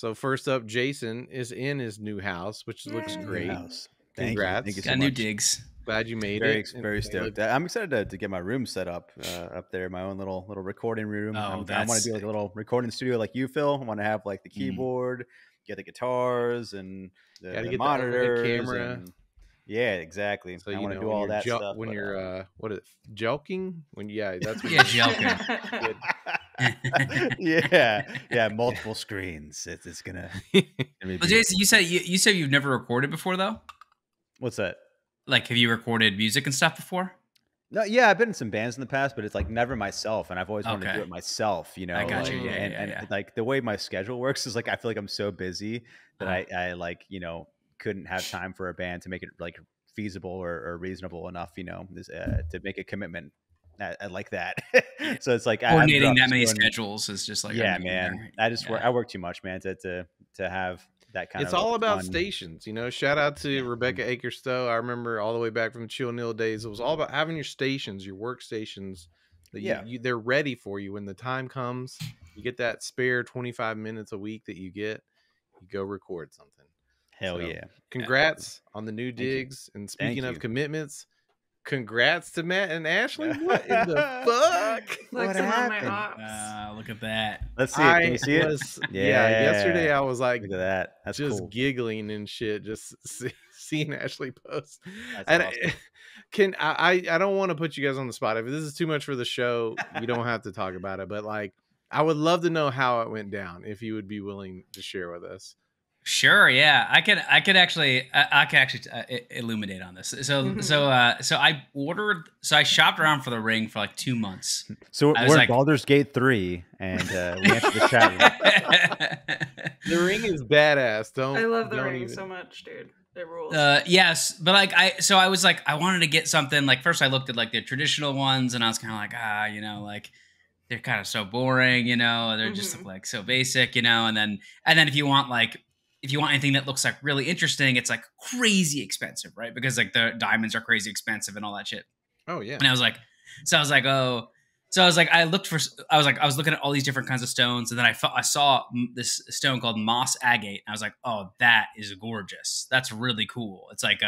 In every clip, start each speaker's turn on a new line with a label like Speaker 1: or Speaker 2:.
Speaker 1: So first up, Jason is in his new house, which looks
Speaker 2: New
Speaker 1: great.
Speaker 2: house. Thank
Speaker 1: Congrats.
Speaker 2: you so
Speaker 3: Got new
Speaker 2: much.
Speaker 3: digs.
Speaker 1: Glad you made
Speaker 2: Very,
Speaker 1: it.
Speaker 2: very stoked. I'm excited to get my room set up there, my own little recording room.
Speaker 3: Oh,
Speaker 2: I want
Speaker 3: that's
Speaker 2: to do like a little recording studio like you, Phil. I want to have like the keyboard, get the guitars and
Speaker 1: Gotta
Speaker 2: the
Speaker 1: get
Speaker 2: monitors,
Speaker 1: the camera.
Speaker 2: and yeah, exactly.
Speaker 1: So
Speaker 2: I
Speaker 1: you
Speaker 2: want to
Speaker 1: know
Speaker 2: do all that stuff.
Speaker 1: when you're what is it, jelking? That's when
Speaker 3: Yeah, jelking.
Speaker 2: yeah, multiple screens. It's gonna be
Speaker 3: Well, Jason, you said you've never recorded before though.
Speaker 2: What's that?
Speaker 3: Like, have you recorded music and stuff before?
Speaker 2: No, yeah, I've been in some bands in the past, but it's like never myself, and I've always wanted to do it myself. You know,
Speaker 3: I got you.
Speaker 2: like, and like the way my schedule works is like I feel like I'm so busy that I like couldn't have time for a band to make it like feasible or reasonable enough, to make a commitment like that. So it's like
Speaker 3: coordinating that many schedules is just like
Speaker 2: man. I work too much, man, to have that kind of.
Speaker 1: It's all about
Speaker 2: fun.
Speaker 1: stations, Shout out to Rebecca Akerstow. I remember all the way back from the Chill Neil days. It was all about having your stations, your workstations that they're ready for you when the time comes. You get that spare 25 minutes a week that you get. You go record something.
Speaker 2: Hell yeah!
Speaker 1: Congrats on the new digs. And speaking of commitments, congrats to Matt and Ashley. What in the fuck?
Speaker 4: What happened?
Speaker 3: Look at that.
Speaker 2: Let's see it. Can you see it?
Speaker 1: Yesterday I was like,
Speaker 2: look at that. That's
Speaker 1: just
Speaker 2: cool.
Speaker 1: giggling and shit, just seeing Ashley post.
Speaker 2: That's
Speaker 1: and
Speaker 2: awesome.
Speaker 1: I don't want to put you guys on the spot. If this is too much for the show, you don't have to talk about it. But like, I would love to know how it went down. If you would be willing to share with us.
Speaker 3: Sure. Yeah, I could actually illuminate on this. So I shopped around for the ring for like 2 months.
Speaker 2: So we're in Baldur's Gate 3, and we entered the chat room.
Speaker 1: The ring is badass.
Speaker 4: I love the ring so much, dude. It rules.
Speaker 3: Yes, but like I was like, I wanted to get something. Like first I looked at like the traditional ones, and I was kind of like, like they're kind of so boring, they're just look like so basic, and then if you want anything that looks like really interesting, it's like crazy expensive, right? Because like the diamonds are crazy expensive and all that shit.
Speaker 1: Oh yeah.
Speaker 3: And I was like, I was looking at all these different kinds of stones, and then I saw this stone called moss agate. And I was like, oh, that is gorgeous. That's really cool. It's like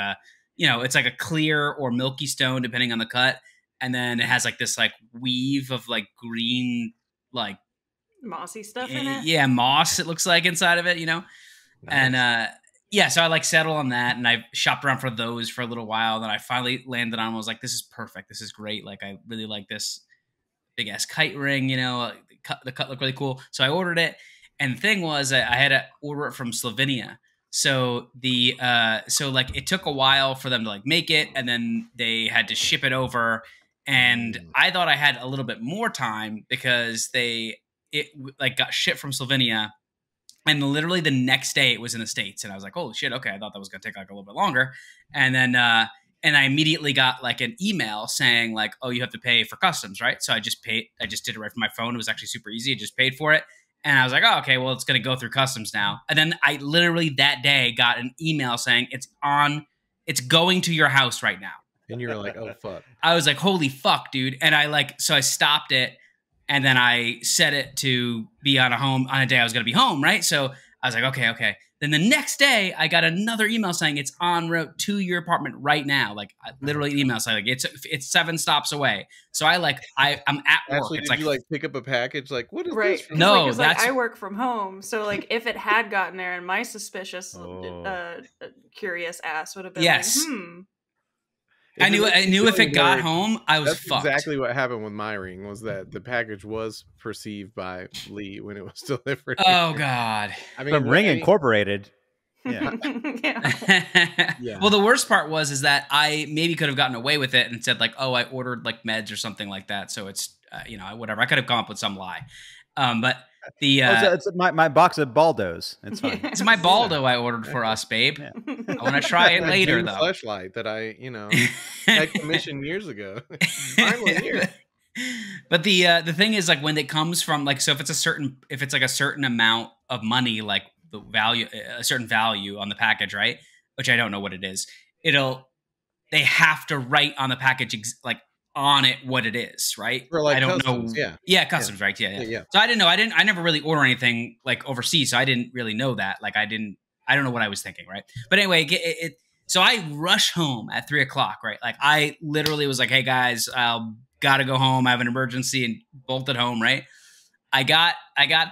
Speaker 3: it's like a clear or milky stone depending on the cut, and then it has like this like weave of like green like
Speaker 4: mossy stuff in it.
Speaker 3: Yeah, moss. It looks like inside of it, Nice. And so I like settled on that, and I shopped around for those for a little while. Then I finally landed on. I was like, "This is perfect. This is great. Like, I really like this big ass kite ring. The cut looked really cool." So I ordered it, and the thing was, I had to order it from Slovenia. So it took a while for them to like make it, and then they had to ship it over. And I thought I had a little bit more time because it got shipped from Slovenia. And literally the next day it was in the States. And I was like, holy shit, okay. I thought that was going to take like a little bit longer. And then and I immediately got like an email saying like, oh, you have to pay for customs, right? So I just paid. I just did it right from my phone. It was actually super easy. I just paid for it. And I was like, oh, okay, well, it's going to go through customs now. And then I literally that day got an email saying it's going to your house right now.
Speaker 1: And you were like, oh, fuck.
Speaker 3: I was like, holy fuck, dude. And so I stopped it. And then I set it to be on a day I was going to be home, right? So I was like, okay. Then the next day, I got another email saying it's en route to your apartment right now. Like literally an email saying like it's 7 stops away. So I'm at work.
Speaker 1: Actually,
Speaker 3: it's
Speaker 1: did you like pick up a package? Like, what is this?
Speaker 3: No,
Speaker 4: that's I work from home. So like if it had gotten there, and my suspicious, curious ass would have been like,
Speaker 3: I knew if it got home, I was fucked.
Speaker 1: Exactly what happened with my ring was that the package was perceived by Lee when it was delivered.
Speaker 3: Oh God!
Speaker 2: I mean, Ring Incorporated. Yeah.
Speaker 3: Yeah. Well, the worst part is that I maybe could have gotten away with it and said like, oh, I ordered like meds or something like that. So it's whatever. I could have come up with some lie, but.
Speaker 2: It's my box of Baldos. It's fine.
Speaker 3: It's my Baldo I ordered for us, babe. Yeah. I want to try it later, though.
Speaker 1: Fleshlight that I, had commissioned years ago. Finally here.
Speaker 3: But the thing is, like, when it comes from like, so if it's like a certain amount of money, like the value, a certain value on the package, right? Which I don't know what it is. They have to write on the package like on it what it is, right?
Speaker 1: Or like
Speaker 3: I don't
Speaker 1: customs,
Speaker 3: know. Yeah, customs, right? Yeah. So I didn't know. I never really order anything like overseas, so I didn't really know that. Like I don't know what I was thinking, right? But anyway, so I rush home at 3:00, right? Like I literally was like, "Hey guys, I'll gotta go home. I have an emergency," and bolted home, right? I got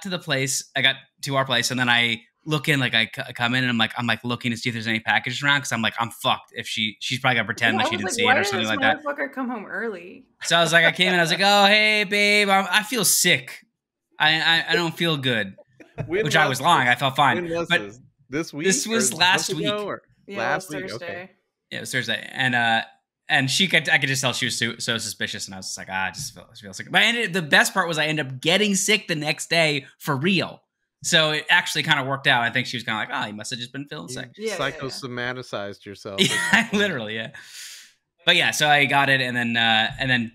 Speaker 3: to the place. I got to our place, and then I look in, like I come in, and I'm like looking to see if there's any packages around, because I'm like, I'm fucked if she's probably gonna pretend like she didn't see it or something like that.
Speaker 4: Why did this motherfucker come home early?
Speaker 3: So I was like, I came in, I was like, oh hey babe, I feel sick. I don't feel good. Which I was lying. I felt fine.
Speaker 1: When was
Speaker 3: but
Speaker 1: this week?
Speaker 3: This was last week.
Speaker 1: Last
Speaker 4: week.
Speaker 1: Thursday. Okay.
Speaker 3: Yeah, it was Thursday, and I could just tell she was so suspicious, and I was just like, I just feel sick. But the best part was I ended up getting sick the next day for real. So it actually kind of worked out. I think she was kind of like, you must have just been feeling sick.
Speaker 1: Psychosomaticized yourself.
Speaker 3: Yeah, literally, yeah. But yeah, so I got it, and then.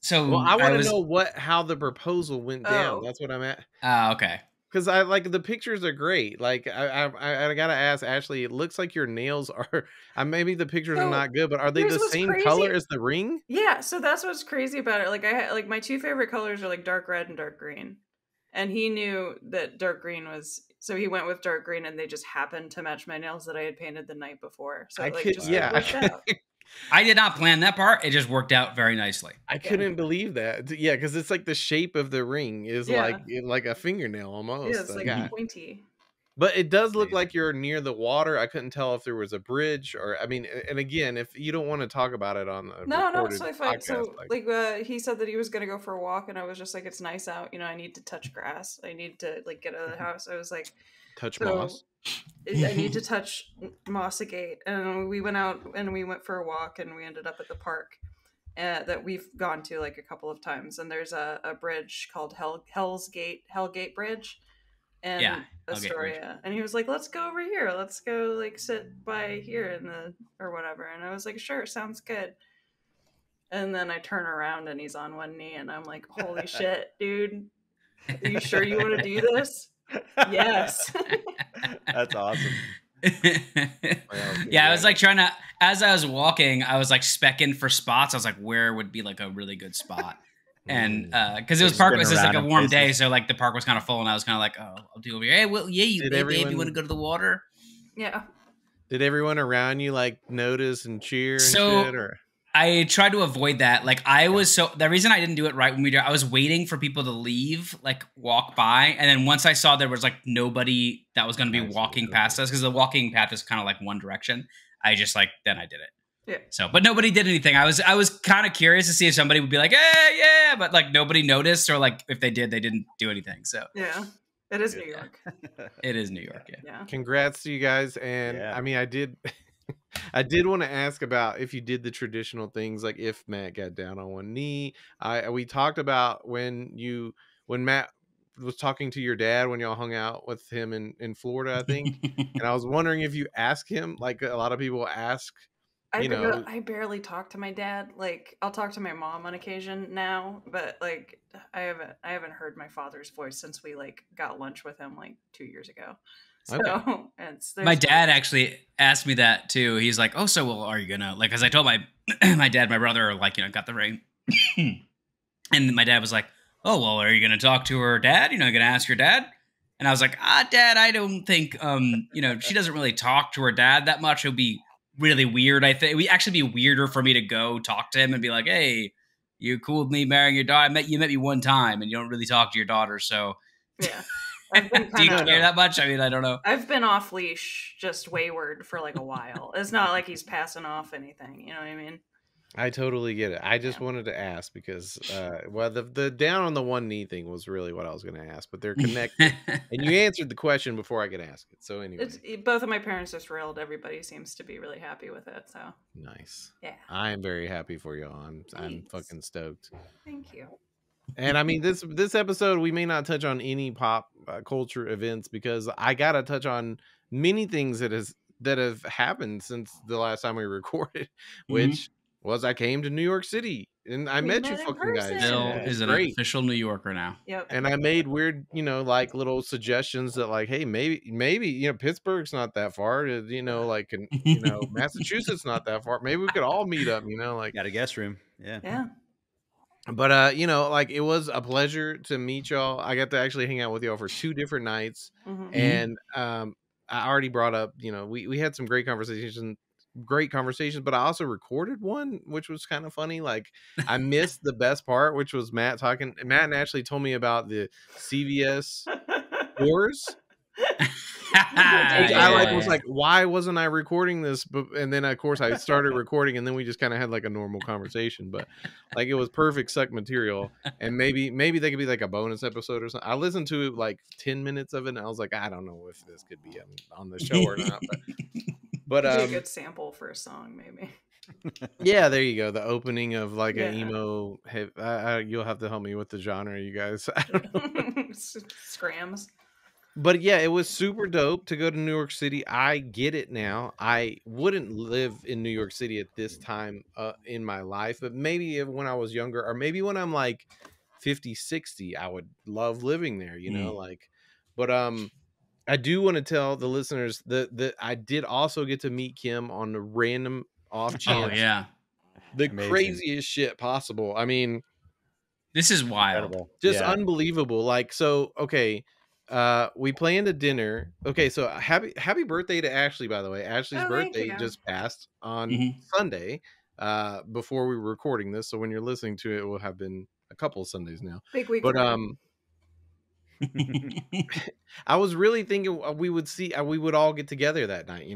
Speaker 3: So
Speaker 1: well, I want to know how the proposal went down. That's what I'm at.
Speaker 3: Oh, okay.
Speaker 1: Because I like the pictures are great. Like I gotta ask Ashley. It looks like your nails are. Maybe the pictures are not good, but are they the same color as the ring?
Speaker 4: Yeah. So that's what's crazy about it. Like my two favorite colors are like dark red and dark green, and he knew that dark green was. So he went with dark green, and they just happened to match my nails that I had painted the night before. So
Speaker 3: I did not plan that part. It just worked out very nicely.
Speaker 1: I couldn't believe that. Yeah, because it's like the shape of the ring is like a fingernail almost.
Speaker 4: Yeah, it's like pointy.
Speaker 1: But it does look like you're near the water. I couldn't tell if there was a bridge or, I mean, and again, if you don't want to talk about it on a recorded
Speaker 4: so
Speaker 1: podcast,
Speaker 4: so he said that he was going to go for a walk, and I was just like, it's nice out. You know, I need to touch grass. I need to like get out of the house. I was like,
Speaker 1: moss.
Speaker 4: I need to touch Mossagate, and we went out and we went for a walk, and we ended up at the park that we've gone to like a couple of times. And there's a bridge called Hellgate Bridge. And Astoria, and he was like, "Let's go over here. Let's go like sit by here or whatever." And I was like, "Sure, sounds good." And then I turn around and he's on one knee, and I'm like, "Holy shit, dude! Are you sure you want to do this?" Yes.
Speaker 2: That's awesome.
Speaker 3: Yeah, I was like trying to, as I was walking, I was like specking for spots. I was like, where would be like a really good spot? And because it was like a warm day, so like the park was kind of full, and I was kind of like, I'll do over here. Hey, well, yeah, babe, you want to go to the water?
Speaker 4: Yeah.
Speaker 1: Did everyone around you like notice and cheer and shit? Or
Speaker 3: I tried to avoid that. Like the reason I didn't do it right when I was waiting for people to leave, like walk by, and then once I saw there was like nobody that was going to be walking past us, because the walking path is kind of like one direction. Then I did it.
Speaker 4: Yeah.
Speaker 3: So, but nobody did anything. I was kind of curious to see if somebody would be like, "Hey, yeah," but like nobody noticed, or like if they did, they didn't do anything. So
Speaker 4: yeah, it is New York.
Speaker 3: It is New York. Yeah.
Speaker 1: Congrats to you guys. And I mean, I did want to ask about if you did the traditional things, like if Matt got down on one knee. We talked about when Matt was talking to your dad when y'all hung out with him in Florida, I think. And I was wondering if you asked him, like a lot of people ask.
Speaker 4: I barely talk to my dad. Like I'll talk to my mom on occasion now, but like I haven't heard my father's voice since we like got lunch with him like 2 years ago. So
Speaker 3: my dad actually asked me that too. He's like, "Oh, so well, are you gonna like?" Because I told my my dad, my brother, like got the ring, and my dad was like, "Oh, well, are you gonna talk to her dad? Gonna ask your dad?" And I was like, Dad, I don't think she doesn't really talk to her dad that much. It'll be really weird. I think it would actually be weirder for me to go talk to him and be like, "Hey, you cool with me marrying your daughter? You met me one time, and you don't really talk to your daughter, so
Speaker 4: yeah."
Speaker 3: Do you care that much? I mean, I don't know.
Speaker 4: I've been off leash, just wayward for like a while. It's not like he's passing off anything. You know what I mean?
Speaker 1: I totally get it. I just wanted to ask because, the down on the one knee thing was really what I was going to ask, but they're connected. And you answered the question before I could ask it. So anyway,
Speaker 4: both of my parents are thrilled. Everybody seems to be really happy with it. So
Speaker 1: nice.
Speaker 4: Yeah,
Speaker 1: I am very happy for you. I'm fucking stoked.
Speaker 4: Thank you.
Speaker 1: And I mean, this episode, we may not touch on any pop culture events because I got to touch on many things that have happened since the last time we recorded, which was I came to New York City and I met you
Speaker 4: met in
Speaker 1: fucking guys.
Speaker 4: person.
Speaker 3: Bill
Speaker 1: It was
Speaker 3: is an
Speaker 1: great.
Speaker 3: official New Yorker now.
Speaker 4: Yep.
Speaker 1: And I made weird, like little suggestions that like, hey, maybe, Pittsburgh's not that far, like, Massachusetts not that far. Maybe we could all meet up, like.
Speaker 2: Got a guest room. Yeah.
Speaker 4: Yeah.
Speaker 1: But like, it was a pleasure to meet y'all. I got to actually hang out with y'all for 2 different nights. And I already brought up, we had some great conversations, but I also recorded one, which was kind of funny. Like, I missed the best part, which was Matt and Ashley told me about the CVS wars. I was like, why wasn't I recording this? And then of course I started recording, and then we just kind of had like a normal conversation. But like, it was perfect Succ material, and maybe they could be like a bonus episode or something. I listened to like 10 minutes of it, and I was like, I don't know if this could be on the show or not. But
Speaker 4: a good sample for a song, maybe.
Speaker 1: Yeah, there you go. The opening of like an emo. You'll have to help me with the genre, you guys. I don't know.
Speaker 4: Scrams.
Speaker 1: But yeah, it was super dope to go to New York City. I get it now. I wouldn't live in New York City at this time in my life, but maybe when I was younger, or maybe when I'm like 50, 60, I would love living there, like. But I do want to tell the listeners that I did also get to meet Kim on a random off chance.
Speaker 3: Oh yeah,
Speaker 1: the craziest shit possible. I mean,
Speaker 3: this is wild.
Speaker 2: Incredible.
Speaker 1: Just unbelievable. Like, so okay. We planned a dinner. Okay, so happy birthday to Ashley, by the way. Ashley's birthday just passed on Sunday, before we were recording this. So when you're listening to it, it will have been a couple of Sundays now.
Speaker 4: Big week.
Speaker 1: But I was really thinking we would all get together that night,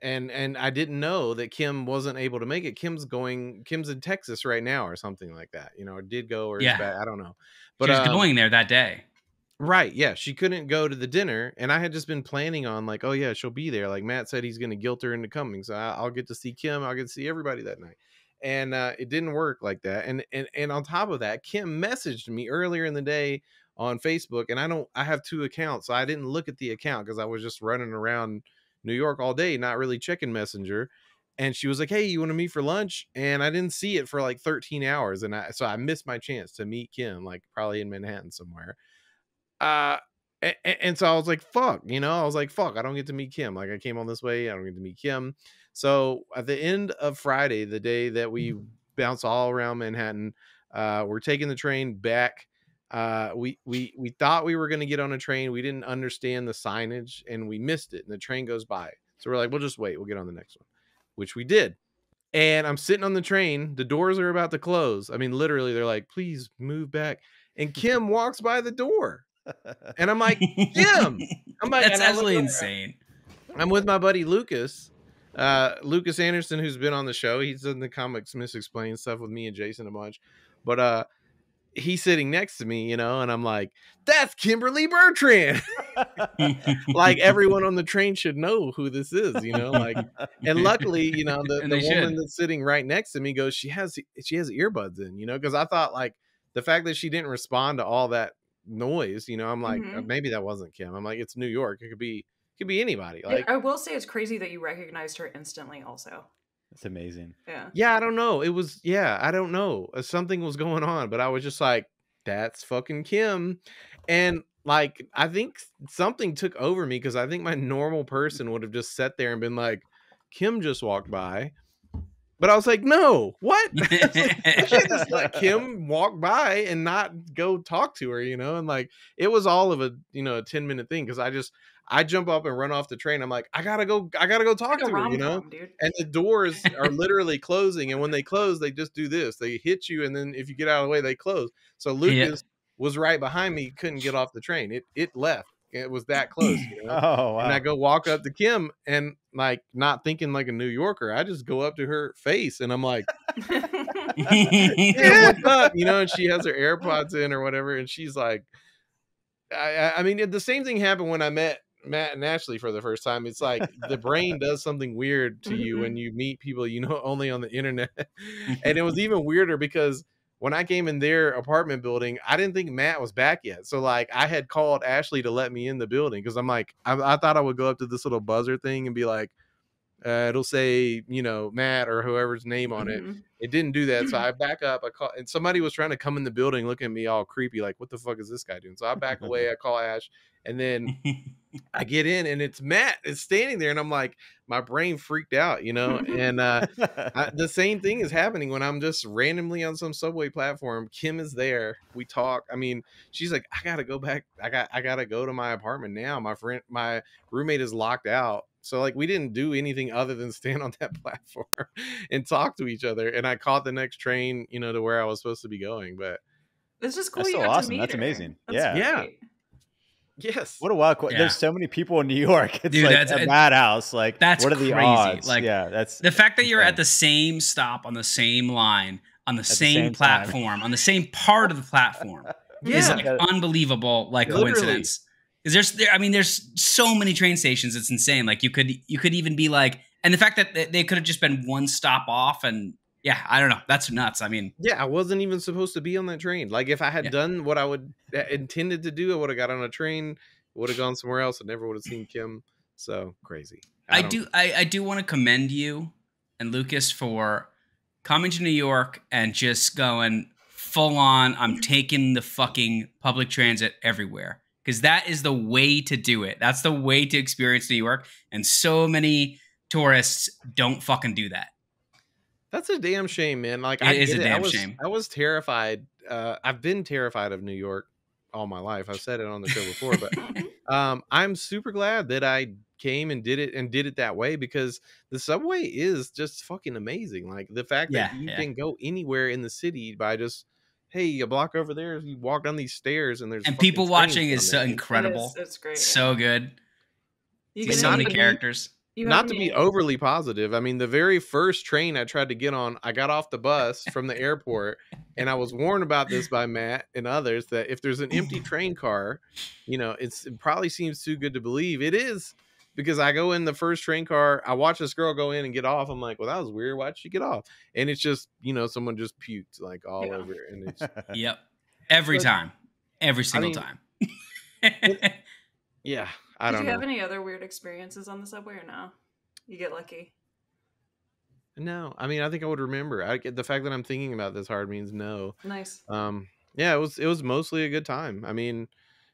Speaker 1: and I didn't know that Kim wasn't able to make it. Kim's in Texas right now or something like that, or did go, or is back, I don't know. But
Speaker 3: she was going there that day.
Speaker 1: Right. Yeah. She couldn't go to the dinner, and I had just been planning on like, oh yeah, she'll be there. Like Matt said, he's going to guilt her into coming. So I'll get to see Kim. I'll get to see everybody that night. And it didn't work like that. And on top of that, Kim messaged me earlier in the day on Facebook, and I have 2 accounts. So I didn't look at the account because I was just running around New York all day, not really checking Messenger. And she was like, hey, you want to meet for lunch? And I didn't see it for like 13 hours. So I missed my chance to meet Kim, like probably in Manhattan somewhere. And so I was like, fuck, I don't get to meet Kim. Like, I came on this way, I don't get to meet Kim. So at the end of Friday, the day that we bounce all around Manhattan, we're taking the train back. We thought we were going to get on a train. We didn't understand the signage, and we missed it, and the train goes by. So we're like, we'll just wait. We'll get on the next one, which we did. And I'm sitting on the train. The doors are about to close. I mean, literally, they're like, please move back. And Kim walks by the door. And I'm like, Kim. I'm like,
Speaker 3: that's absolutely insane.
Speaker 1: I'm with my buddy Lucas Anderson, who's been on the show. He's done the Comics Misexplained stuff with me and Jason a bunch. But he's sitting next to me, and I'm like, that's Kimberly Bertrand. Like, everyone on the train should know who this is, like. And luckily, the woman that's sitting right next to me goes, she has earbuds in, because I thought, like, the fact that she didn't respond to all that noise, I'm like, maybe that wasn't Kim. I'm like, it's New York. It could be anybody. Like,
Speaker 4: I will say it's crazy that you recognized her instantly also.
Speaker 2: It's amazing.
Speaker 4: Yeah,
Speaker 1: I don't know. I don't know. Something was going on, but I was just like, that's fucking Kim. And like, I think something took over me, because I think my normal person would have just sat there and been like, Kim just walked by. But I was like, no, what? I should just let Kim walk by and not go talk to her, and like, it was all of a 10-minute thing, because I jump up and run off the train. I'm like, I gotta go talk to her,
Speaker 4: dude.
Speaker 1: And the doors are literally closing, and when they close, they just do this. They hit you, and then if you get out of the way, they close. So Lucas was right behind me, couldn't get off the train. It left. It was that close.
Speaker 2: Oh, wow.
Speaker 1: And I go walk up to Kim, and like, not thinking like a New Yorker, I just go up to her face, and I'm like, yeah, what's up? And she has her AirPods in or whatever, and she's like, I mean, the same thing happened when I met Matt and Ashley for the first time. It's like the brain does something weird to you when you meet people only on the internet. And it was even weirder because when I came in their apartment building, I didn't think Matt was back yet. So like, I had called Ashley to let me in the building, because I'm like, I thought I would go up to this little buzzer thing and be like, it'll say, you know, Matt or whoever's name on it. It didn't do that. So I back up. I call, and somebody was trying to come in the building, looking at me all creepy, like, what the fuck is this guy doing? So I back away. I call Ash, and then I get in, and it's Matt. It's standing there, and I'm like, my brain freaked out, you know. And the same thing is happening when I'm just randomly on some subway platform. Kim is there. We talk. I mean, she's like, I gotta go back. I gotta go to my apartment now. My roommate is locked out. So like we didn't do anything other than stand on that platform and talk to each other. And I caught the next train, you know, to where I was supposed to be going. But
Speaker 4: it's just cool.
Speaker 2: That's
Speaker 4: You
Speaker 2: so
Speaker 4: got
Speaker 2: awesome.
Speaker 4: to meet
Speaker 2: That's
Speaker 4: her.
Speaker 2: amazing.
Speaker 4: That's
Speaker 2: Yeah.
Speaker 4: great.
Speaker 1: Yes.
Speaker 2: What a wild.
Speaker 3: Yeah.
Speaker 2: There's so many people in New York. It's
Speaker 3: Dude,
Speaker 2: like a madhouse. Like,
Speaker 3: that's
Speaker 2: what are the
Speaker 3: crazy.
Speaker 2: odds?
Speaker 3: Like,
Speaker 2: yeah, that's
Speaker 3: the fact that you're
Speaker 2: insane.
Speaker 3: at the same stop on the same line on the same
Speaker 2: same
Speaker 3: platform on the same part of the platform is like unbelievable. Like coincidence. Because there's so many train stations. It's insane. Like you could even be like, and the fact that they could have just been one stop off, and yeah, I don't know. That's nuts. I mean,
Speaker 1: yeah, I wasn't even supposed to be on that train. Like if I had done what I would intended to do, I would have got on a train, would have gone somewhere else, and never would have seen Kim. So crazy.
Speaker 3: I do want to commend you and Lucas for coming to New York and just going full on. I'm taking the fucking public transit everywhere. Because that is the way to do it. That's the way to experience New York. And so many tourists don't fucking do that.
Speaker 1: That's a damn shame, man. Like
Speaker 3: it is a damn shame.
Speaker 1: I was terrified. I've been terrified of New York all my life. I've said it on the show before, but I'm super glad that I came and did it that way, because the subway is just fucking amazing. Like the fact that you can go anywhere in the city by just, hey, a block over there, you walk down these stairs and there's
Speaker 3: people watching is so incredible.
Speaker 4: It's great.
Speaker 3: So good.
Speaker 4: You
Speaker 3: see so many characters.
Speaker 1: Not to be overly positive. I mean, the very first train I tried to get on, I got off the bus from the airport, and I was warned about this by Matt and others that if there's an empty train car, you know, it probably seems too good to believe. It is, because I go in the first train car, I watch this girl go in and get off. I'm like, well, that was weird. Why'd she get off? And it's just, you know, someone just puked like all over it. And it's
Speaker 3: every time, every single time.
Speaker 1: Yeah. I don't know.
Speaker 4: Did you have any other weird experiences on the subway or no? You get lucky.
Speaker 1: No, I mean, I think I would remember. The fact that I'm thinking about this hard means no.
Speaker 4: Nice.
Speaker 1: Yeah, it was mostly a good time. I mean,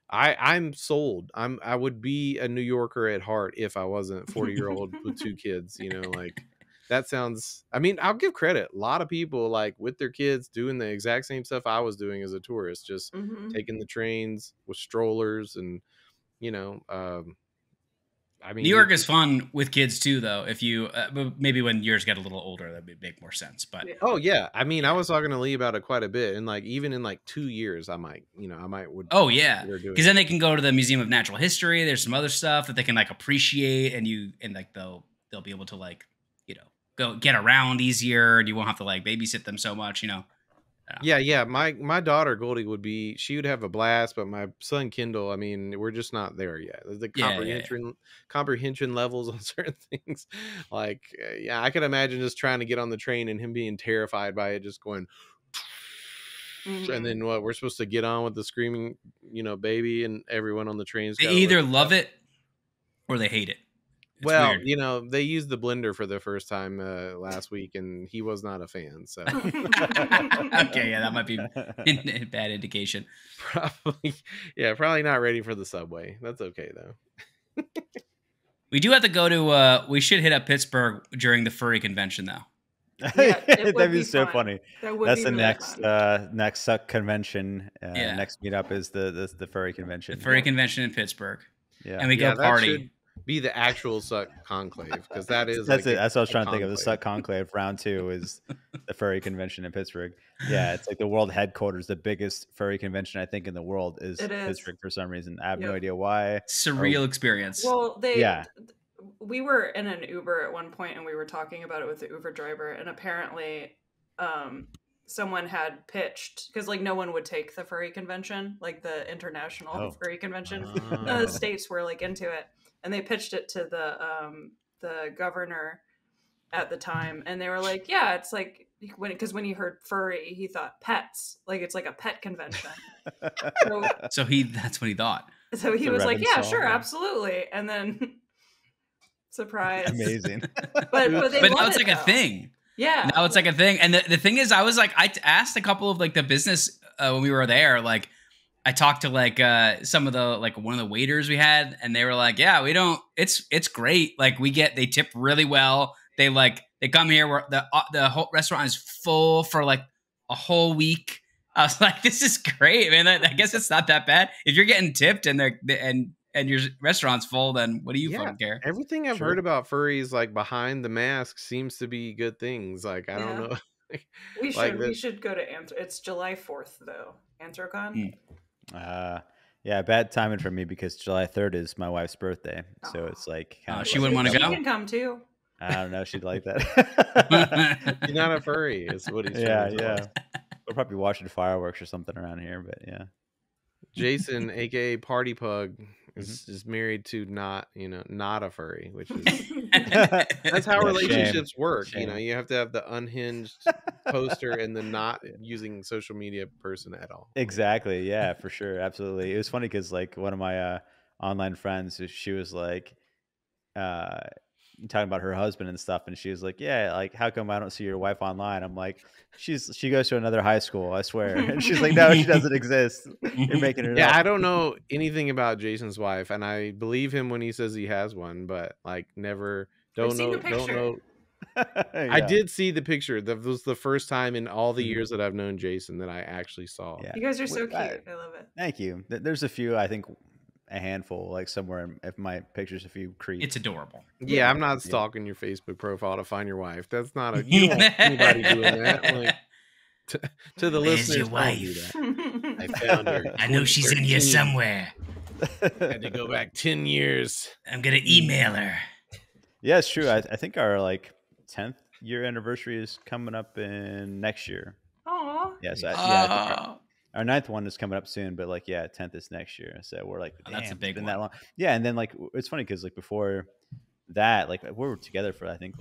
Speaker 1: I'm sold. I would be a New Yorker at heart if I wasn't 40-year-old with 2 kids, you know, like that sounds, I mean, I'll give credit. A lot of people like with their kids doing the exact same stuff I was doing as a tourist, just taking the trains with strollers and, you know, I mean,
Speaker 3: New York is fun with kids too, though. If you maybe when yours get a little older, that would make more sense. But
Speaker 1: oh yeah, I mean, I was talking to Lee about it quite a bit, and like even in like 2 years, I might would.
Speaker 3: Oh yeah, because then they can go to the Museum of Natural History. There's some other stuff that they can like appreciate, and like they'll be able to like, you know, go get around easier, and you won't have to like babysit them so much, you know.
Speaker 1: Yeah. My daughter Goldie she would have a blast, but my son Kendall, I mean, we're just not there yet. The comprehension levels on certain things, like I can imagine just trying to get on the train and him being terrified by it, just going, and then what? We're supposed to get on with the screaming, you know, baby, and everyone on the trains.
Speaker 3: They either love it or they hate it. It's weird.
Speaker 1: You know, they used the blender for the first time last week, and he was not a fan. So,
Speaker 3: okay, yeah, that might be a bad indication.
Speaker 1: Probably not ready for the subway. That's okay though.
Speaker 3: We do have to go to. We should hit up Pittsburgh during the furry convention, though.
Speaker 4: Yeah,
Speaker 2: that'd be so funny.
Speaker 4: That's
Speaker 2: the
Speaker 4: really
Speaker 2: next
Speaker 4: fun.
Speaker 2: next Succ convention. Next meetup is the furry convention.
Speaker 3: The furry convention in Pittsburgh.
Speaker 2: Yeah,
Speaker 3: and we go party.
Speaker 1: Be the actual Succ conclave, because that is
Speaker 2: that's it. That's what I was trying to think of. The Succ conclave round 2 is the furry convention in Pittsburgh. Yeah, it's like the world headquarters, the biggest furry convention I think in the world is Pittsburgh for some reason. I have no idea why.
Speaker 3: Surreal experience.
Speaker 4: Well, we were in an Uber at one point and we were talking about it with the Uber driver, and apparently someone had pitched, because like no one would take the furry convention, like the international furry convention. The states were like into it, and they pitched it to the governor at the time, and they were like, yeah, it's like because when he heard furry, he thought pets, like it's like a pet convention.
Speaker 3: So that's what he thought.
Speaker 4: So he was like, yeah, sure, absolutely. And then Surprise.
Speaker 2: Amazing.
Speaker 4: But
Speaker 3: now it's like a thing.
Speaker 4: Yeah.
Speaker 3: Now it's like a thing. And the thing is, I was like, I asked a couple of like the business when we were there, like I talked to like some of the like one of the waiters we had, and they were like, yeah, we don't, it's great. Like they tip really well. They come here where the whole restaurant is full for like a whole week. I was like, this is great, man. I guess it's not that bad. If you're getting tipped and your restaurant's full, then what do you fucking care?
Speaker 1: Everything I've heard about furries, like behind the mask, seems to be good things. Like I don't know.
Speaker 4: we should go to It's July 4th though. Anthrocon.
Speaker 2: Yeah, bad timing for me because July 3rd is my wife's birthday, so it's like
Speaker 3: she wouldn't want to go.
Speaker 4: She can come too.
Speaker 2: I don't know. She'd like that.
Speaker 1: You're not a furry, is what he's
Speaker 2: saying. Yeah. We'll probably watching fireworks or something around here, but yeah.
Speaker 1: Jason, aka Party Pug, is married to not a furry, which is that's how relationships work. Shame. You have to have the unhinged poster and the not using social media person at all.
Speaker 2: Exactly. Yeah, for sure. Absolutely. It was funny because like one of my online friends, she was like talking about her husband and stuff, and she was like, yeah, like how come I don't see your wife online? I'm like, she goes to another high school, I swear. And she's like, no, she doesn't exist. You're making it up.
Speaker 1: I don't know anything about Jason's wife, and I believe him when he says he has one, but like don't know. I did see the picture. That was the first time in all the years that I've known Jason that I actually saw.
Speaker 4: You guys are so cute. I love it.
Speaker 2: Thank you. There's a few, I think a handful, like somewhere if my pictures, a few creep.
Speaker 3: It's adorable.
Speaker 1: Yeah, I'm not stalking your Facebook profile to find your wife. That's not a you don't want anybody doing that. Like to the listeners,
Speaker 3: your wife?
Speaker 1: I found her.
Speaker 3: I know she's in here somewhere.
Speaker 1: Had to go back 10 years.
Speaker 3: I'm gonna email her.
Speaker 2: Yeah, it's true. I think our like 10th year anniversary is coming up in next year.
Speaker 4: Aww.
Speaker 2: Yeah, so I think our 9th one is coming up soon, but like 10th is next year. So we're like,
Speaker 3: that's a big one.
Speaker 2: That long. Yeah, and then like it's funny because like before that, like we were together for I think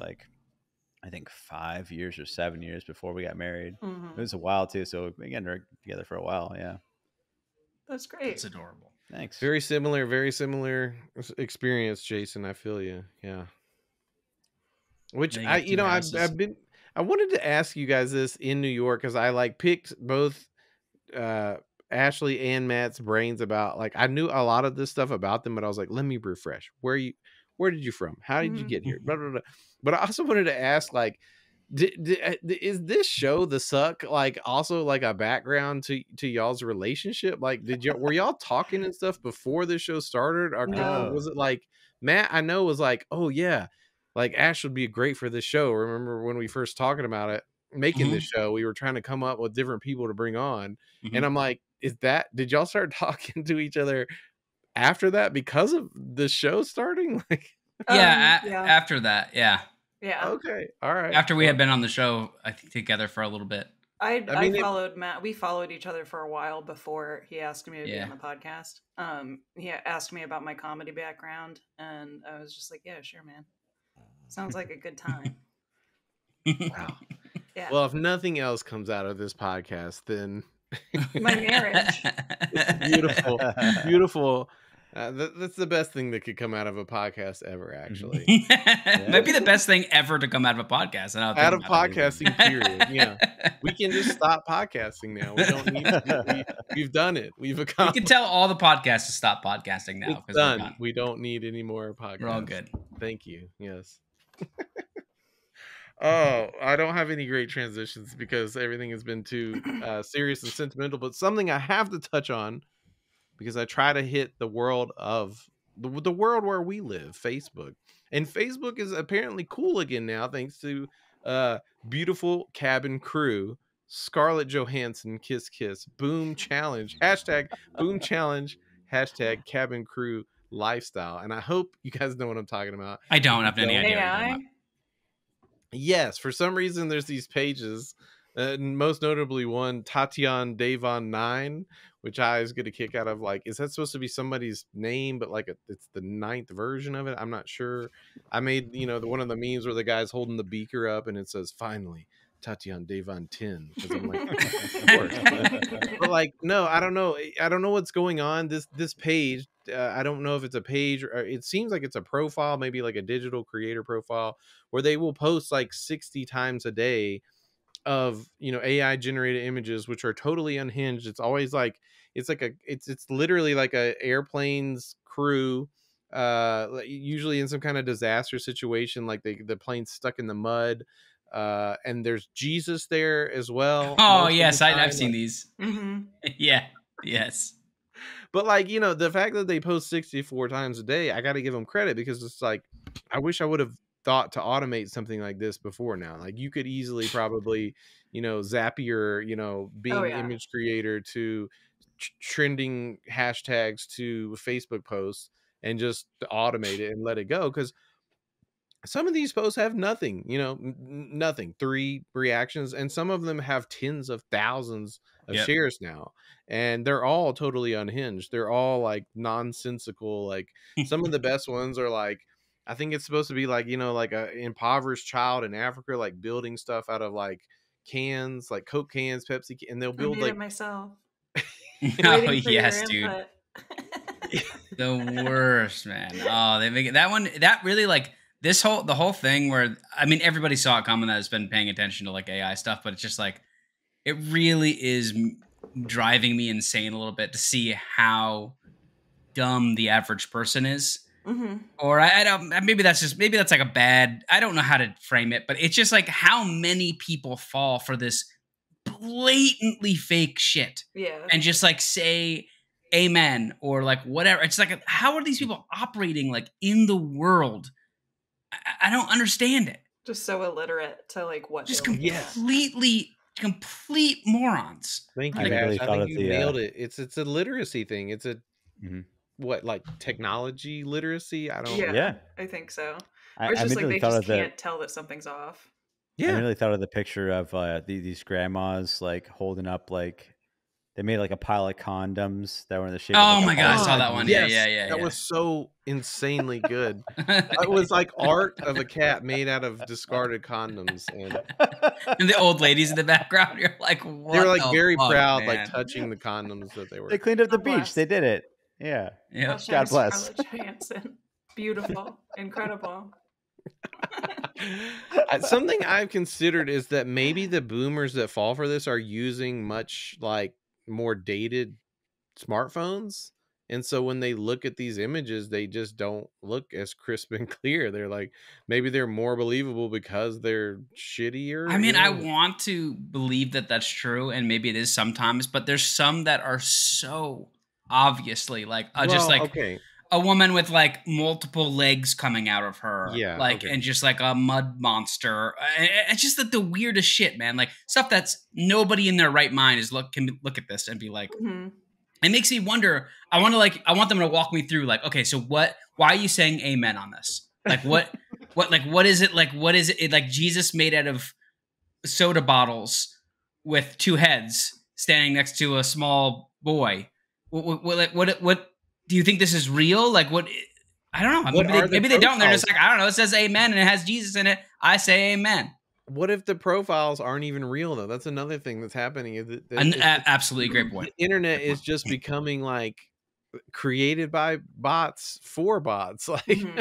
Speaker 2: 5 years or 7 years before we got married. It was a while too. So again, we're together for a while. Yeah,
Speaker 4: that's great.
Speaker 3: It's adorable.
Speaker 2: Thanks.
Speaker 1: Very similar experience, Jason. I feel you. Yeah. Which I wanted to ask you guys this in New York because I like picked both Ashley and Matt's brains about like I knew a lot of this stuff about them, but I was like, let me refresh. Where did you from? How did you get here? Blah, blah, blah. But I also wanted to ask, like, is this show the Succ like also like a background to y'all's relationship? Like, were y'all talking and stuff before this show started, or was it like Matt? I know was like, oh yeah, like Ash would be great for this show. Remember when we first talking about it? Making this show, we were trying to come up with different people to bring on, and I'm like, did y'all start talking to each other after that because of the show starting? Like,
Speaker 3: after that, yeah,
Speaker 1: okay, all right.
Speaker 3: After we had been on the show, I think together for a little bit.
Speaker 4: I followed Matt. We followed each other for a while before he asked me to be on the podcast. He asked me about my comedy background, and I was just like, yeah, sure, man. Sounds like a good time.
Speaker 1: Wow. Yeah. Well, if nothing else comes out of this podcast, then
Speaker 4: my marriage.
Speaker 1: It's beautiful. That's the best thing that could come out of a podcast ever, actually.
Speaker 3: Might be the best thing ever to come out of a podcast.
Speaker 1: Out of podcasting, period. Yeah. We can just stop podcasting now. We don't need to. We've done it. We've accomplished.
Speaker 3: We can tell all the podcasts to stop podcasting now.
Speaker 1: It's done. We don't need any more podcasts.
Speaker 3: We're all good.
Speaker 1: Thank you. Yes. Oh, I don't have any great transitions because everything has been too serious and sentimental, but something I have to touch on because I try to hit the world of the world where we live, Facebook. And Facebook is apparently cool again now, thanks to beautiful cabin crew, Scarlett Johansson, kiss, kiss, boom challenge, hashtag boom challenge, hashtag cabin crew lifestyle. And I hope you guys know what I'm talking about.
Speaker 3: I don't have any idea.
Speaker 1: Yes, for some reason there's these pages, most notably one Tatiana Davon 9, which I was going to kick out of. Like, is that supposed to be somebody's name? But like, it's the 9th version of it. I'm not sure. I made one of the memes where the guy's holding the beaker up and it says, "Finally, Tatiana Devon 10 because I'm like, of course. But like, no, I don't know. I don't know what's going on. This page, I don't know if it's a page or it seems like it's a profile, maybe like a digital creator profile where they will post like 60 times a day of AI generated images which are totally unhinged. It's always like it's literally like a airplane's crew usually in some kind of disaster situation, like the plane's stuck in the mud, and there's Jesus there as well
Speaker 3: Oh
Speaker 1: most of the
Speaker 3: yes, I've
Speaker 1: time.
Speaker 3: seen
Speaker 1: Like,
Speaker 3: these.
Speaker 4: Mm-hmm.
Speaker 3: Yeah. Yes.
Speaker 1: but like the fact that they post 64 times a day, I got to give them credit because it's like I wish I would have thought to automate something like this before now. Like you could easily probably zap your
Speaker 4: Oh
Speaker 1: being
Speaker 4: yeah.
Speaker 1: image creator to trending hashtags to Facebook posts and just automate it and let it go, because some of these posts have nothing, nothing, 3 reactions, and some of them have tens of thousands of
Speaker 3: Yep.
Speaker 1: shares now, and they're all totally unhinged. They're all like nonsensical. Like some of the best ones are like, I think it's supposed to be like, like a impoverished child in Africa, like building stuff out of like cans, like Coke cans, Pepsi and they'll
Speaker 4: I
Speaker 1: build
Speaker 4: made it
Speaker 1: like
Speaker 4: myself.
Speaker 3: Oh
Speaker 4: Waiting for your
Speaker 3: yes, dude.
Speaker 4: input.
Speaker 3: The worst, man. Oh, they make it that one. That really like the whole thing where I mean everybody saw it coming that has been paying attention to like AI stuff, but it's just like it really is driving me insane a little bit to see how dumb the average person is.
Speaker 4: Mm-hmm.
Speaker 3: Or I don't. Maybe that's like a bad. I don't know how to frame it, but it's just like how many people fall for this blatantly fake shit
Speaker 4: Yeah.
Speaker 3: and just like say amen or like whatever. It's like how are these people operating like in the world? I don't understand it.
Speaker 4: Just so illiterate to like what
Speaker 3: Just
Speaker 4: they're looking at.
Speaker 3: complete morons.
Speaker 1: Thank
Speaker 2: I
Speaker 1: you,
Speaker 2: literally
Speaker 1: Ash. I
Speaker 2: thought
Speaker 1: think
Speaker 2: of
Speaker 1: you
Speaker 2: the
Speaker 1: nailed it. It's a literacy thing. It's a
Speaker 2: Mhm.
Speaker 1: what, like technology literacy? I don't.
Speaker 4: Yeah, I think so.
Speaker 2: I
Speaker 4: Or it's just like
Speaker 2: immediately
Speaker 4: they
Speaker 2: thought
Speaker 4: just
Speaker 2: of the
Speaker 4: can't tell that something's off.
Speaker 2: I
Speaker 1: Yeah.
Speaker 2: immediately thought of the picture of these grandmas like holding up like they made like a pile of condoms that were in the shape of
Speaker 3: Oh
Speaker 2: like a
Speaker 3: my god, I
Speaker 2: heart.
Speaker 3: saw
Speaker 1: God,
Speaker 3: that one.
Speaker 1: yes,
Speaker 3: Yeah.
Speaker 1: that was so insanely good. It was like art of a cat made out of discarded condoms, and
Speaker 3: And the old ladies in the background, you're like,
Speaker 1: they were
Speaker 3: what
Speaker 1: like
Speaker 3: the
Speaker 1: very
Speaker 3: fuck,
Speaker 1: proud, like
Speaker 3: man?
Speaker 1: touching the condoms that they
Speaker 2: They
Speaker 1: were.
Speaker 2: cleaned up the
Speaker 4: God
Speaker 2: beach.
Speaker 4: bless.
Speaker 2: They did it. Yeah.
Speaker 3: Yep.
Speaker 4: Hashtag
Speaker 2: God bless.
Speaker 4: Scarlett Johansson. Beautiful. Incredible.
Speaker 1: Something I've considered is that maybe the boomers that fall for this are using much like more dated smartphones, and so when they look at these images they just don't look as crisp and clear. They're like, maybe they're more believable because they're shittier,
Speaker 3: I mean, I want to believe that that's true, and maybe it is sometimes, but there's some that are so obviously like just
Speaker 1: Well,
Speaker 3: like
Speaker 1: okay,
Speaker 3: a woman with like multiple legs coming out of her,
Speaker 1: yeah,
Speaker 3: like,
Speaker 1: okay.
Speaker 3: and just like a mud monster. It's just like the weirdest shit, man. Like stuff that's nobody in their right mind can look at this and be like,
Speaker 4: Mm-hmm.
Speaker 3: it makes me wonder. I want them to walk me through like, okay, so why are you saying amen on this? Like what is it? Like, what is it? Like Jesus made out of soda bottles with 2 heads standing next to a small boy. What do you think this is real? Like what? I don't know. Maybe they don't. They're just like, I don't know. It says amen and it has Jesus in it. I say amen.
Speaker 1: What if the profiles aren't even real though? That's another thing that's happening. Is
Speaker 3: Absolutely great point.
Speaker 1: The internet is just becoming like created by bots for bots. Like,
Speaker 4: Mm-hmm.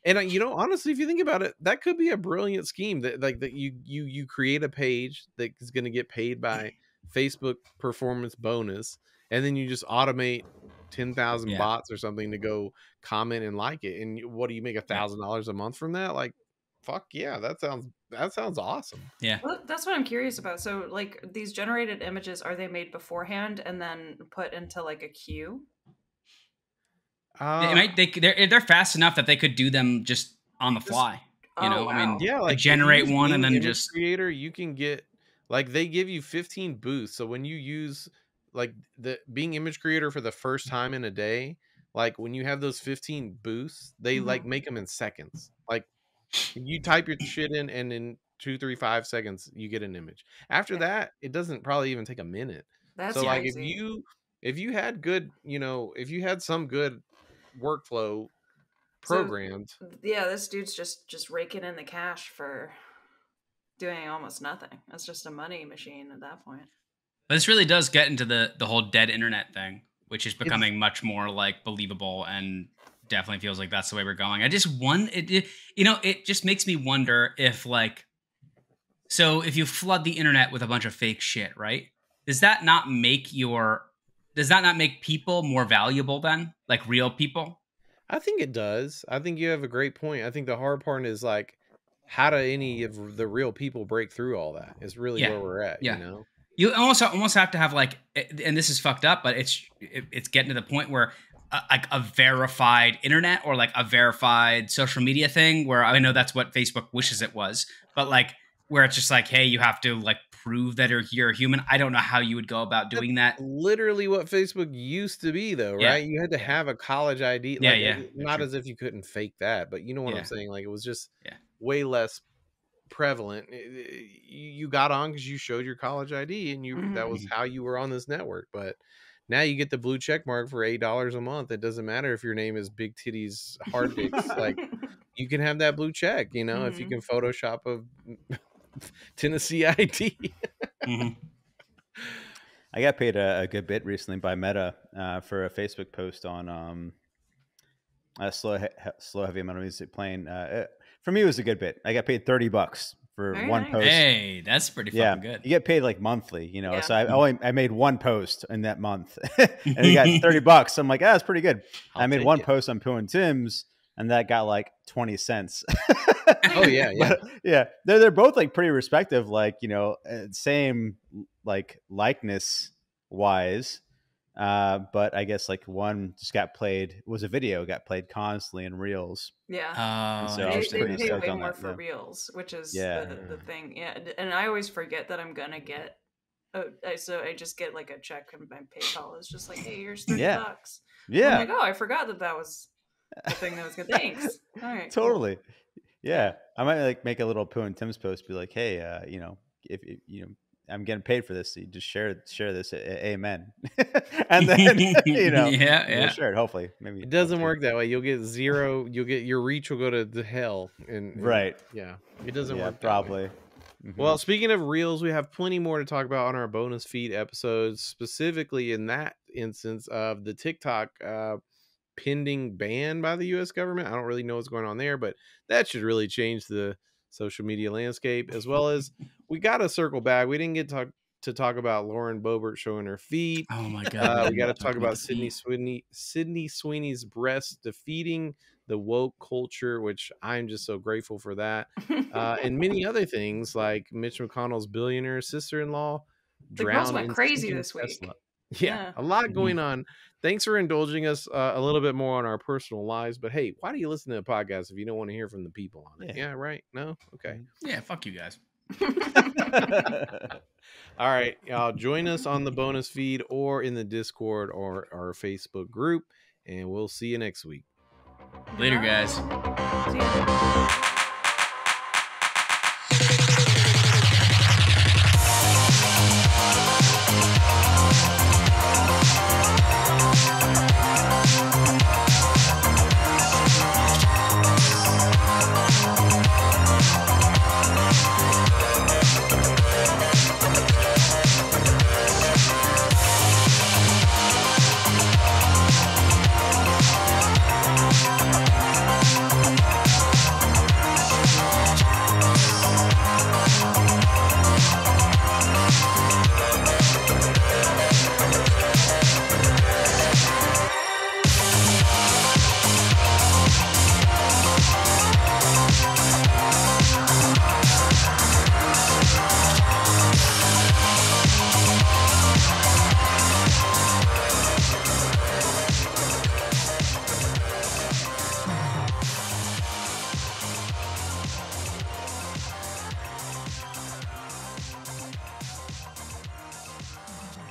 Speaker 1: and honestly, if you think about it, that could be a brilliant scheme. That like that you create a page that is going to get paid by Facebook performance bonus, and then you just automate 10,000 bots or something to go comment and like it. And what do you make $1,000 a month from that? Like, fuck yeah, that sounds awesome.
Speaker 3: Yeah,
Speaker 4: well, that's what I'm curious about. So like these generated images, are they made beforehand and then put into like a queue?
Speaker 3: They're fast enough that they could do them just on the fly. You know,
Speaker 4: wow.
Speaker 3: I mean,
Speaker 1: yeah, like
Speaker 3: generate one and then just
Speaker 1: creator. You can get like they give you 15 boosts. So when you use like the being image creator for the first time in a day, like when you have those 15 boosts, they like make them in seconds. Like you type your shit in, and in 2, 3, 5 seconds you get an image. After that, it doesn't probably even take a minute.
Speaker 4: That's
Speaker 1: so like
Speaker 4: crazy.
Speaker 1: if you had good, if you had some good workflow programmed.
Speaker 4: So, yeah, this dude's just raking in the cash for doing almost nothing. That's just a money machine at that point.
Speaker 3: But this really does get into the whole dead internet thing, which is becoming much more like believable, and definitely feels like that's the way we're going. I just it just makes me wonder if like, so if you flood the internet with a bunch of fake shit, right? Does that not make people more valuable then? Like real people?
Speaker 1: I think it does. I think you have a great point. I think the hard part is like, how do any of the real people break through all that? Is really where we're at, you know?
Speaker 3: You almost have to have like, and this is fucked up, but it's getting to the point where like a verified internet or like a verified social media thing, where I know that's what Facebook wishes it was, but like where it's just like, hey, you have to like prove that you're a human. I don't know how you would go about doing that.
Speaker 1: Literally what Facebook used to be, though, right? You had to have a college ID. Like, not as if you couldn't fake that, but you know what I'm saying? Like, it was just way less prevalent. You got on because you showed your college ID, and that was how you were on this network. But now you get the blue check mark for $8 a month. It doesn't matter if your name is Big Titties Hard Dicks. Like, you can have that blue check, you know, if you can Photoshop a Tennessee ID.
Speaker 2: I got paid a good bit recently by Meta for a Facebook post on slow heavy amount of music playing. For me, it was a good bit. I got paid $30 for one post.
Speaker 3: Hey, that's pretty fucking good.
Speaker 2: You get paid like monthly, you know. So I made one post in that month, and you got $30. I'm like, that's pretty good. I made one post on Pooh and Tim's, and that got like 20 cents.
Speaker 1: Oh yeah.
Speaker 2: But, they're both like pretty respective, like, you know, same like likeness wise. But I guess like one just got played constantly in Reels.
Speaker 4: Yeah.
Speaker 2: So
Speaker 4: they pay way more for Reels, which is the thing. Yeah. And I always forget that I'm gonna get so I just get like a check from my PayPal. It's just like, hey, here's $30.
Speaker 2: Yeah.
Speaker 4: I'm like, oh, I forgot that was the thing that was good. Thanks. All right.
Speaker 2: Totally. Cool. Yeah. I might like make a little Pooh and Tim's post, be like, hey, you know, if you know, I'm getting paid for this, so you just share this. Amen. And then, you know, we'll share it. Hopefully, maybe
Speaker 1: it doesn't work that way. You'll get zero. You'll get your reach will go to hell. And
Speaker 2: right.
Speaker 1: Yeah, it doesn't work.
Speaker 2: Probably.
Speaker 1: Well, speaking of Reels, we have plenty more to talk about on our bonus feed episodes, specifically in that instance of the TikTok pending ban by the U.S. government. I don't really know what's going on there, but that should really change the social media landscape, as well as we got to circle back. We didn't get to talk about Lauren Boebert showing her feet.
Speaker 3: Oh my god!
Speaker 1: We got to talk about Sydney Sweeney's breasts defeating the woke culture, which I'm just so grateful for that, and many other things like Mitch McConnell's billionaire sister-in-law drowned.
Speaker 4: Went crazy this week.
Speaker 1: Yeah, a lot going on. Thanks for indulging us a little bit more on our personal lives. But hey, why do you listen to a podcast if you don't want to hear from the people on it? Yeah, right? No? Okay.
Speaker 3: Yeah, fuck you guys.
Speaker 1: All right. Join us on the bonus feed or in the Discord or our Facebook group. And we'll see you next week.
Speaker 3: Later, guys.
Speaker 4: See ya.